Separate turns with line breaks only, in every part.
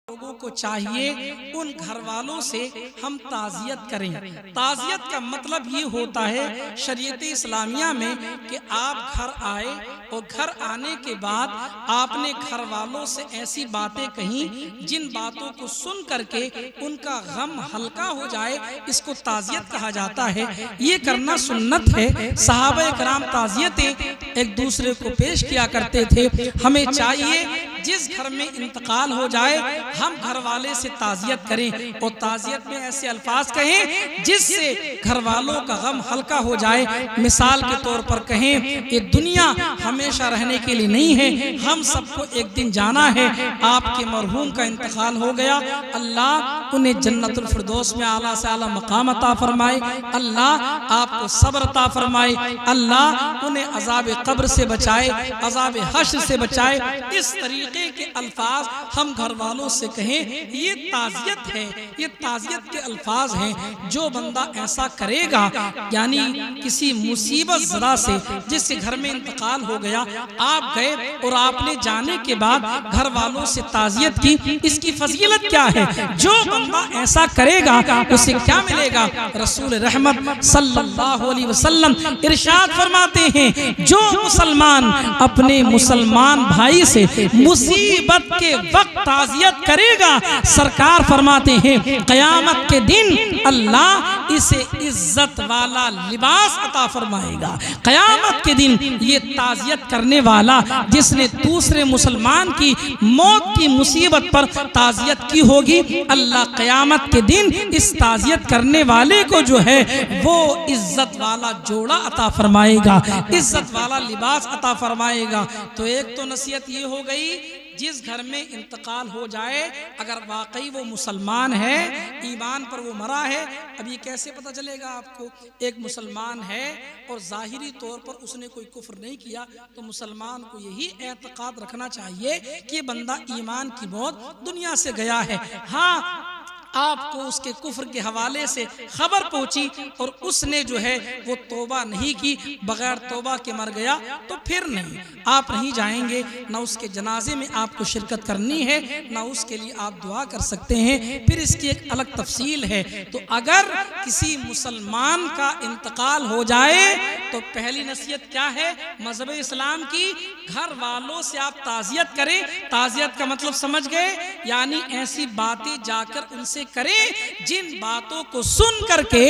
लोगों को चाहिए उन घर वालों से हम ताज़ियत करें। ताज़ियत का मतलब ये होता है शरीयत इस्लामिया में कि आप घर आए और घर आने के बाद आपने घर वालों से ऐसी बातें कहीं जिन बातों को सुन करके उनका गम हल्का हो जाए, इसको ताज़ियत कहा जाता है। ये करना सुन्नत है। सहाबा कराम ताज़ियतें एक दूसरे को पेश किया करते थे। हमें चाहिए जिस घर में इंतकाल हो जाए हम घर वाले से ताज़ियत करें और ताज़ियत में ऐसे अल्फाज कहें जिससे घर वालों का गम हल्का हो जाए। मिसाल के तौर पर कहें ये दुनिया हमेशा रहने के लिए नहीं है, हम सबको एक दिन जाना है। आपके मरहूम का इंतकाल हो गया, अल्लाह उन्हें जन्नतुल फिरदौस में आला से आला मकाम अता फरमाए, अल्लाह आपको सब्र अता फरमाए, अल्लाह उन्हें अज़ाब कब्र से बचाए, अज़ाब हश्र से बचाए। इस तरीके के अल्फाज हम घर वालों से कहें, ये ताज़ियत है, ये ताज़ियत के अल्फाज हैं। जो बंदा ऐसा करेगा यानी किसी मुसीबत ज़रा से जिसके घर में इंतकाल हो गया, आप गए और आपने जाने के बाद घर वालों से ताज़ियत की, इसकी फजीलत क्या है? जो बंदा ऐसा करेगा उसे क्या मिलेगा? रसूल रहमत सल्लल्लाहु अलैहि वसल्लम इरशाद फरमाते हैं, जो मुसलमान अपने मुसलमान भाई से मुसीबत के वक्त ताज़ियत करेगा, सरकार फरमाते हैं क़यामत के दिन अल्लाह इसे इज्जत वाला लिबास अता फरमाएगा। क़यामत के दिन ये ताज़ियत करने वाला जिसने दूसरे मुसलमान की मौत की मुसीबत पर ताज़ियत की होगी, अल्लाह क़यामत के दिन इस ताज़ियत करने वाले को जो है वो इज्जत वाला जोड़ा अता फरमाएगा, इज्जत वाला लिबास अता फरमाएगा। तो एक तो नसीहत ये हो गई, जिस घर में इंतकाल हो जाए अगर वाकई वो मुसलमान है, ईमान पर वो मरा है, अब ये कैसे पता चलेगा आपको? एक मुसलमान है और ज़ाहिरी तौर पर उसने कोई कुफ्र नहीं किया, तो मुसलमान को यही एतकाद रखना चाहिए कि बंदा ईमान की मौत दुनिया से गया है। हाँ, आपको उसके कुफ्र के हवाले से खबर पहुंची और उसने जो है वो तौबा नहीं की, बगैर तौबा के मर गया, तो फिर नहीं, आप नहीं जाएंगे, ना उसके जनाजे में आपको शिरकत करनी है, ना उसके लिए आप दुआ कर सकते हैं। फिर इसकी एक अलग तफसील है। तो अगर किसी मुसलमान का इंतकाल हो जाए तो पहली नसीहत क्या है मज़हब इस्लाम की? घर वालों से आप ताज़ियत करें। ताज़ियत का मतलब समझ गए, यानी ऐसी बातें जाकर उनसे करें जिन बातों को सुन करके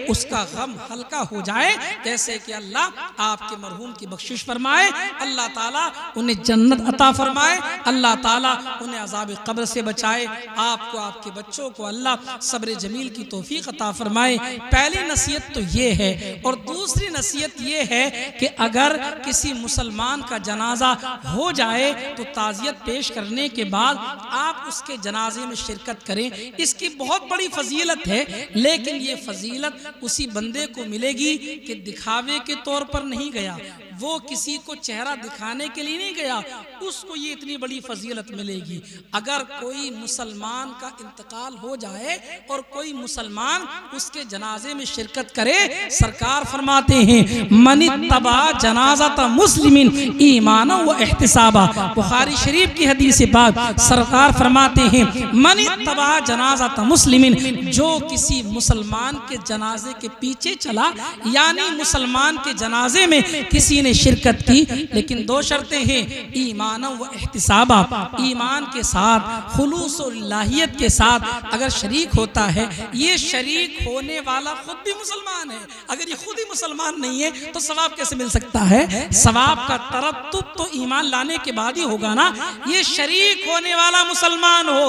उसका गम हल्का हो जाए, जैसे कि अल्लाह आपके मरहूम की बख्शिश फरमाए, अल्लाह ताला उन्हें जन्नत अता फरमाए, अल्लाह ताला उन्हें अज़ाब कब्र से बचाए, आपको आपके बच्चों को अल्लाह सब्र जमील की तौफीक अता फरमाए। पहली नसीहत तो ये है। और दूसरी नसीहत ये है कि अगर किसी मुसलमान का जनाजा हो जाए तो ताज़ियत पेश करने के बाद आप उसके जनाजे में शिरकत करें। इसकी बहुत बड़ी फजीलत है, लेकिन ये फजीलत उसी बंदे को मिलेगी कि दिखावे के तौर पर नहीं गया, वो किसी को चेहरा दिखाने के लिए नहीं गया, उसको ये इतनी बड़ी फजीलत मिलेगी। अगर कोई मुसलमान का इंतकाल हो जाए और कोई मुसलमान उसके जनाजे में शिरकत करे, सरकार फरमाते हैं मनी तबा जनाज़त मुस्लिमिन ईमाना व एहतिसाबा, बुखारी शरीफ की हदीस पाक, सरकार फरमाते हैं मनी तबा जनाज़त मुस्लिमिन, जो किसी मुसलमान के जनाजे के पीछे चला, यानी मुसलमान के जनाजे में किसी ने शिरकत की, लेकिन दो शर्तें हैं, ईमान व एहतिसाबा, ईमान के साथ खुलूस और लाहियत के साथ अगर शरीक होता है। ये शरीक होने वाला खुद भी मुसलमान है, अगर ये खुद ही मुसलमान नहीं है तो सवाब कैसे मिल सकता है? सवाब का तरत्तुब तो ईमान लाने के बाद ही होगा ना। ये शरीक होने वाला मुसलमान हो,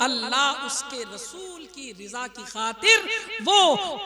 अल्लाह उसके रसूल की रिजा की खातिर वो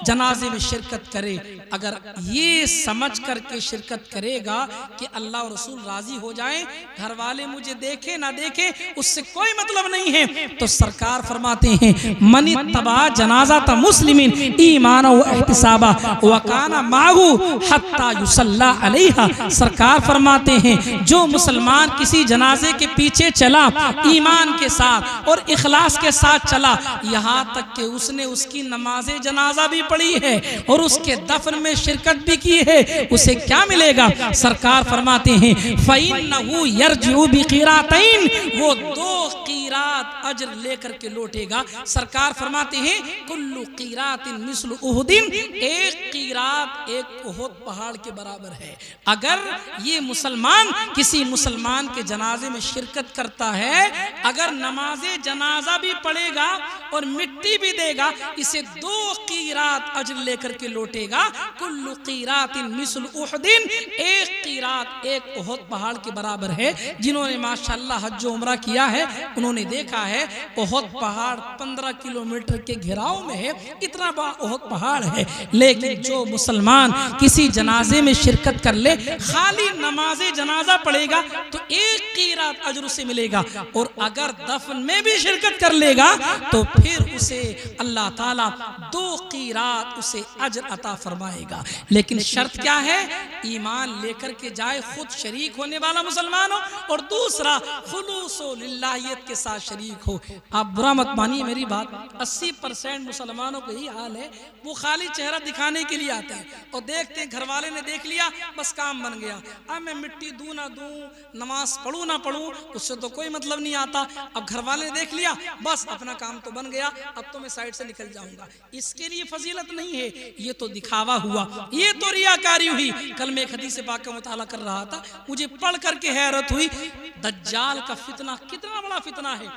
जनाजे में शिरकत करे। अगर ये समझ करके शिरकत करेगा कि अल्लाह और रसूल राजी हो जाएं, घर वाले मुझे देखे ना देखे उससे कोई मतलब नहीं है, तो सरकार फरमाते हैं मनी तबा जनाज़त मुस्लिमिन ईमान व एहतिसाबा व काना माहू हत्ता युसल्ला अलैहा, सरकार फरमाते हैं जो मुसलमान किसी जनाजे के पीछे चला ईमान के साथ और इखलास के साथ चला, यहाँ तक कि उसने उसकी नमाज़े जनाजा भी पढ़ी है और उसके दफन में शिरकत भी की है, उसे क्या मिलेगा? सरकार फरमाते हैं फ़इन्नहु यरजिउ बिक़िरातैन, वो 2 क़ीरात कीरात अजर लेकर के लौटेगा। सरकार फरमाते हैं कुल्लु कीरातिन मिस्लु उहुदिन, एक कीरात एक उहुद पहाड़ के बराबर है। अगर ये मुसलमान किसी मुसलमान के जनाजे में शिरकत करता है, अगर नमाजे जनाजा भी पढ़ेगा और मिट्टी भी देगा, इसे 2 कीरात अजर लेकर के लौटेगा। कुल्लु कीरातिन मिस्लु उहुदिन, एक कीरात एक उहुद पहाड़ के बराबर है। जिन्होंने माशाअल्लाह हज उम्रा किया है उन्होंने देखा है उहुद पहाड़ 15 किलोमीटर के घेराव में है, इतना बड़ा उहुद पहाड़ है। लेकिन जो मुसलमान किसी जनाजे में शिरकत कर ले, खाली नमाजे जनाजा पढ़ेगा तो 1 कीरात अजर उसे मिलेगा, और अगर दफन में भी शिरकत कर लेगा तो फिर उसे अल्लाह ताला 2 कीरात उसे अजर अता फरमाएगा। लेकिन शर्त क्या है? ईमान लेकर के जाए, खुद शरीक होने वाला मुसलमान हो, और दूसरा खुलूसो लिल्लाहियत के साथ शरीक हो। आप बुरा मत मानिए मेरी बात, 80% मुसलमानों को यही हाल है। वो खाली चेहरा दिखाने के लिए आते हैं और देखते हैं घर वाले ने देख लिया, बस काम बन गया। अब मैं मिट्टी दूं ना दूं, नमाज पढ़ूं ना पढ़ूं, उससे तो कोई मतलब नहीं आता। अब घर वाले ने देख लिया, बस अपना काम तो बन गया, अब तो मैं साइड से निकल जाऊंगा। इसके लिए फजीलत नहीं है, ये तो दिखावा हुआ, ये तो रियाकारी हुई। कल मैं एक हदीस पाक का मुताला कर रहा था, मुझे पढ़ करके हैरत हुई। दज्जाल का फितना कितना बड़ा फितना है।